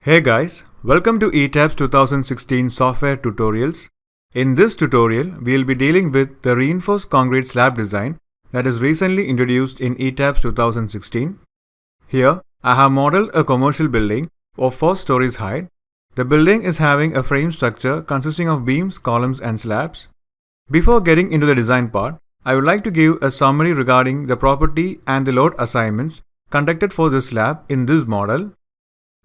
Hey guys, welcome to Etabs 2016 software tutorials. In this tutorial, we'll be dealing with the reinforced concrete slab design that is recently introduced in Etabs 2016. Here, I have modeled a commercial building of 4 stories high. The building is having a frame structure consisting of beams, columns and slabs. Before getting into the design part, I would like to give a summary regarding the property and the load assignments conducted for this slab in this model.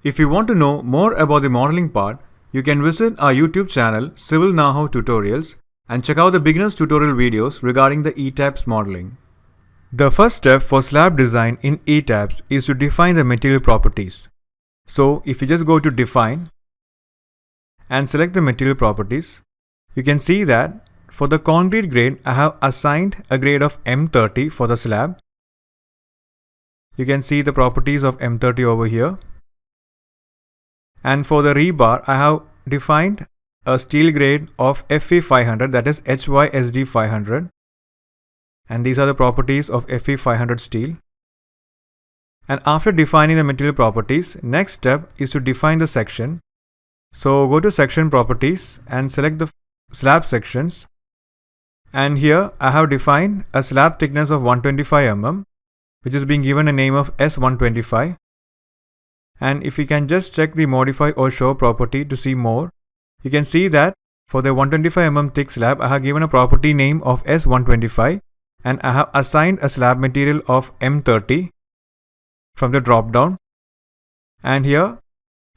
If you want to know more about the modeling part, you can visit our YouTube channel Civil Know-How Tutorials and check out the beginners tutorial videos regarding the Etabs modeling. The first step for slab design in Etabs is to define the material properties. So if you just go to Define and select the material properties, you can see that for the concrete grade, I have assigned a grade of M30 for the slab. You can see the properties of M30 over here. And for the rebar, I have defined a steel grade of Fe500, that is HYSD500. And these are the properties of Fe500 steel. And after defining the material properties, next step is to define the section. So go to section properties and select the slab sections. And here I have defined a slab thickness of 125 mm, which is being given a name of S125. And if you can just check the modify or show property to see more, you can see that for the 125 mm thick slab, I have given a property name of S125 and I have assigned a slab material of M30 from the drop down. And here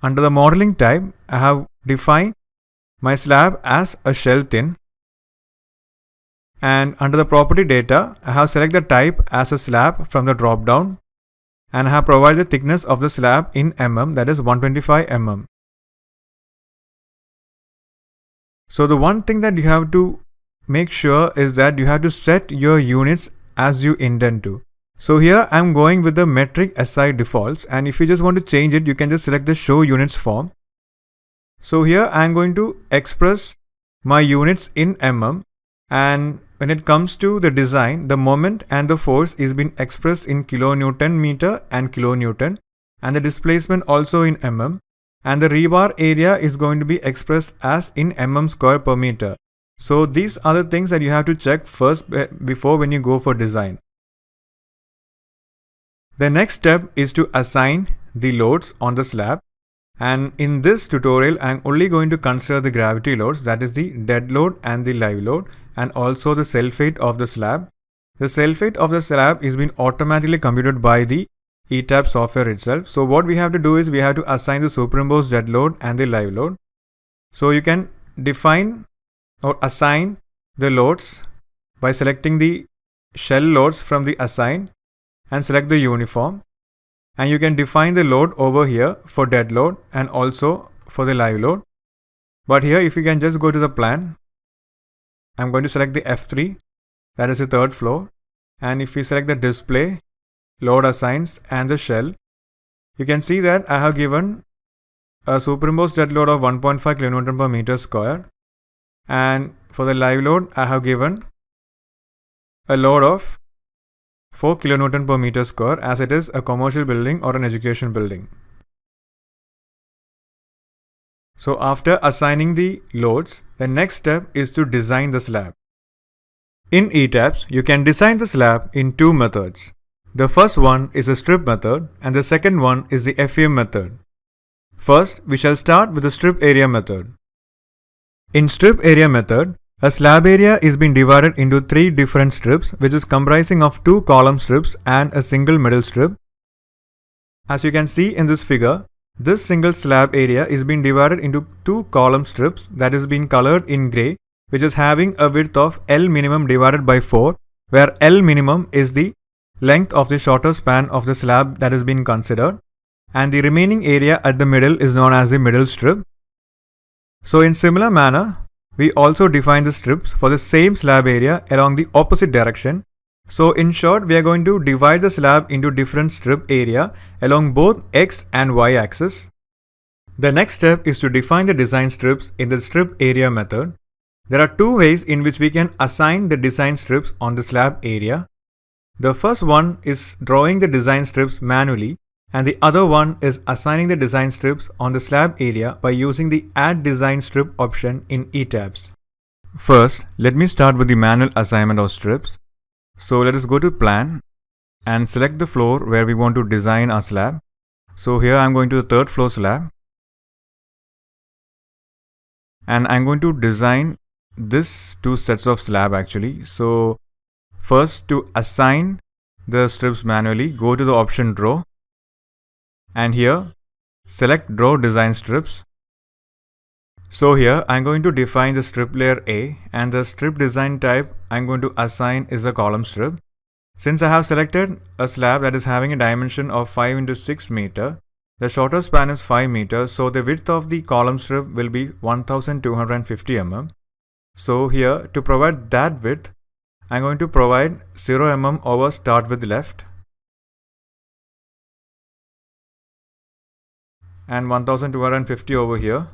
under the modeling type, I have defined my slab as a shell thin. And under the property data, I have selected the type as a slab from the drop down. And I have provided the thickness of the slab in mm, that is 125 mm. So the one thing that you have to make sure is that you have to set your units as you intend to. So here I am going with the metric SI defaults, and if you just want to change it, you can just select the show units form. So here I am going to express my units in mm, and when it comes to the design, the moment and the force is being expressed in kilonewton meter and kilonewton, and the displacement also in mm, and the rebar area is going to be expressed as in mm square per meter. So these are the things that you have to check first before when you go for design. The next step is to assign the loads on the slab. And in this tutorial, I am only going to consider the gravity loads, that is the dead load and the live load, and also the self-weight of the slab. The self-weight of the slab is being automatically computed by the Etabs software itself. So what we have to do is we have to assign the superimposed dead load and the live load. So you can define or assign the loads by selecting the shell loads from the assign and select the uniform. And you can define the load over here for dead load and also for the live load. But here if you can just go to the plan, I'm going to select the F3, that is the third floor. And if we select the display, load assigns and the shell, you can see that I have given a superimposed dead load of 1.5 kN per meter square. And for the live load, I have given a load of 4 kN per meter square, as it is a commercial building or an education building. So after assigning the loads, the next step is to design the slab. In Etabs, you can design the slab in two methods. The first one is the strip method and the second one is the FEM method. First, we shall start with the strip area method. In strip area method, a slab area is being divided into 3 different strips, which is comprising of 2 column strips and a single middle strip. As you can see in this figure, this single slab area is being divided into 2 column strips that is being colored in grey, which is having a width of L minimum divided by 4, where L minimum is the length of the shorter span of the slab that is being considered, and the remaining area at the middle is known as the middle strip. So in similar manner, we also define the strips for the same slab area along the opposite direction. So in short, we are going to divide the slab into different strip area along both X and Y axis. The next step is to define the design strips in the strip area method. There are 2 ways in which we can assign the design strips on the slab area. The first one is drawing the design strips manually, and the other one is assigning the design strips on the slab area by using the Add Design Strip option in Etabs. First, let me start with the manual assignment of strips. So let us go to Plan and select the floor where we want to design our slab. So here I'm going to the third floor slab, and I'm going to design this two sets of slab actually. So first, to assign the strips manually, go to the option Draw, and here select Draw Design Strips. So here I'm going to define the strip layer A, and the strip design type I'm going to assign is a column strip. Since I have selected a slab that is having a dimension of 5 into 6 meter, the shorter span is 5 meters, so the width of the column strip will be 1250 mm. So here, to provide that width, I'm going to provide 0 mm over start with left and 1250 over here.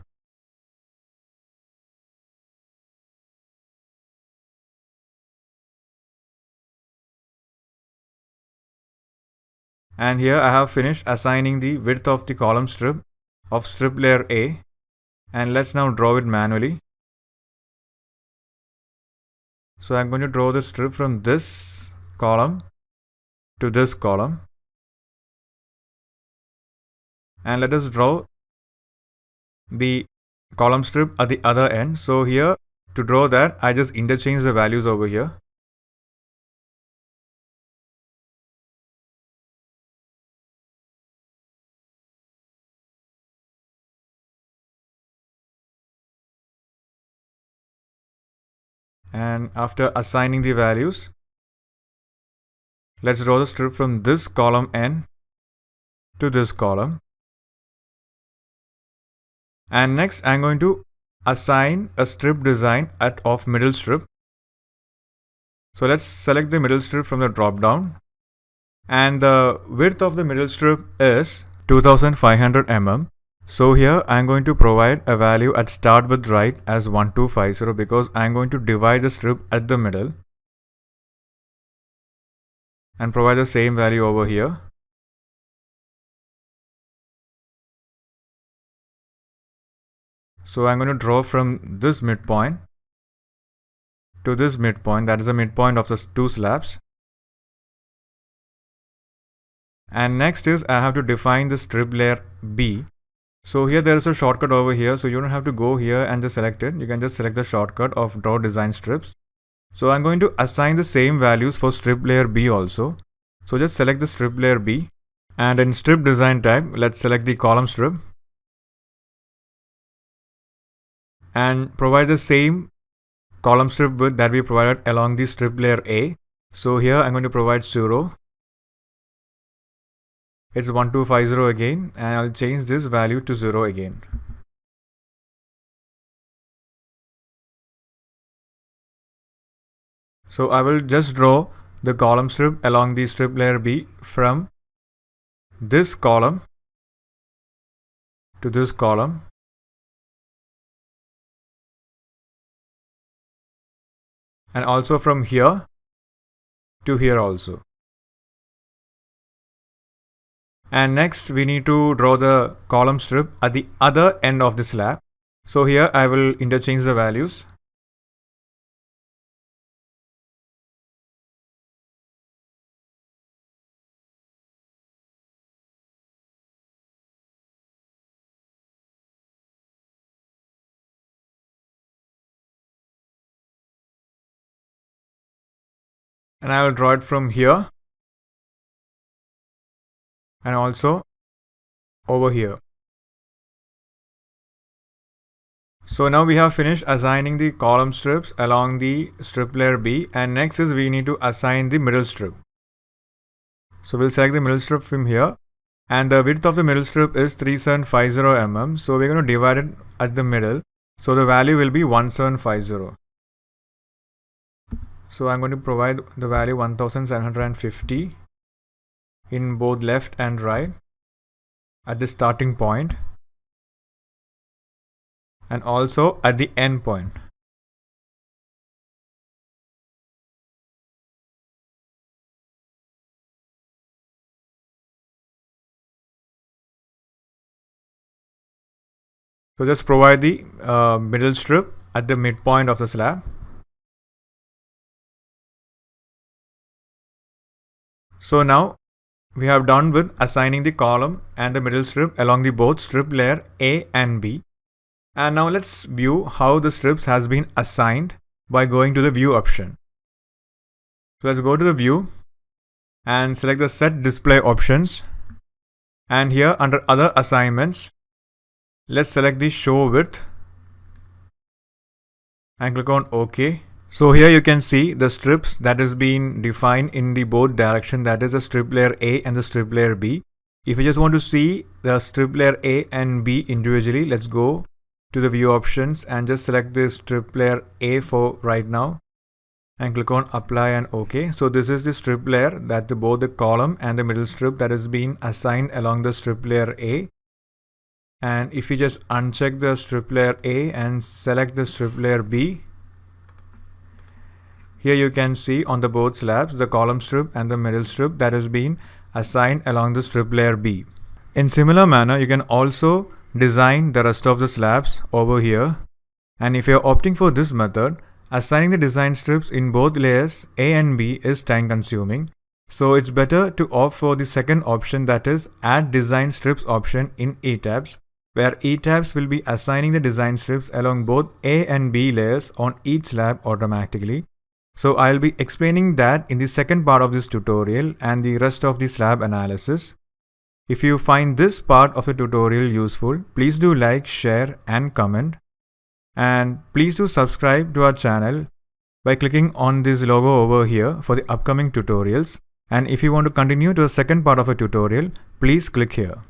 And here I have finished assigning the width of the column strip of strip layer A, and let's now draw it manually. So I'm going to draw the strip from this column to this column, and let us draw the column strip at the other end. So here, to draw that, I just interchange the values over here. And after assigning the values, let's draw the strip from this column N to this column. And next, I'm going to assign a strip design of middle strip. So let's select the middle strip from the drop down, and the width of the middle strip is 2500 mm. So here I'm going to provide a value at start with right as 1250 because I'm going to divide the strip at the middle, and provide the same value over here. So I'm going to draw from this midpoint to this midpoint, that is the midpoint of the two slabs. And next is I have to define the strip layer B. So here there is a shortcut over here, so you don't have to go here and just select it. You can just select the shortcut of Draw Design Strips. So I'm going to assign the same values for strip layer B also. So just select the strip layer B, and in strip design type, let's select the column strip and provide the same column strip width that we provided along the strip layer A. So here I'm going to provide 0. It's 1250 again, and I'll change this value to 0 again. So I will just draw the column strip along the strip layer B from this column to this column, and also from here to here also. And next we need to draw the column strip at the other end of the slab. So here I will interchange the values. And I will draw it from here and also over here. So now we have finished assigning the column strips along the strip layer B, and next is we need to assign the middle strip. So we'll select the middle strip from here, and the width of the middle strip is 3750 mm. So we're going to divide it at the middle. So the value will be 1750. So I'm going to provide the value 1750 in both left and right at the starting point and also at the end point. So just provide the middle strip at the midpoint of the slab. So now we have done with assigning the column and the middle strip along the both strip layer A and B. And now let's view how the strips has been assigned by going to the view option. So let's go to the view and select the set display options. And here under other assignments, let's select the show width and click on OK. So here you can see the strips that is being defined in the both direction, that is the strip layer A and the strip layer B. If you just want to see the strip layer A and B individually, let's go to the view options and just select the strip layer A for right now and click on apply and OK. So this is the strip layer that both the column and the middle strip that is being assigned along the strip layer A. And if you just uncheck the strip layer A and select the strip layer B, here you can see on the both slabs the column strip and the middle strip that is being assigned along the strip layer B. In similar manner, you can also design the rest of the slabs over here. And if you are opting for this method, assigning the design strips in both layers A and B is time consuming. So it's better to opt for the second option, that is add design strips option in Etabs, where Etabs will be assigning the design strips along both A and B layers on each slab automatically. So I'll be explaining that in the second part of this tutorial and the rest of the slab analysis. If you find this part of the tutorial useful, please do like, share and comment. And please do subscribe to our channel by clicking on this logo over here for the upcoming tutorials. And if you want to continue to the second part of a tutorial, please click here.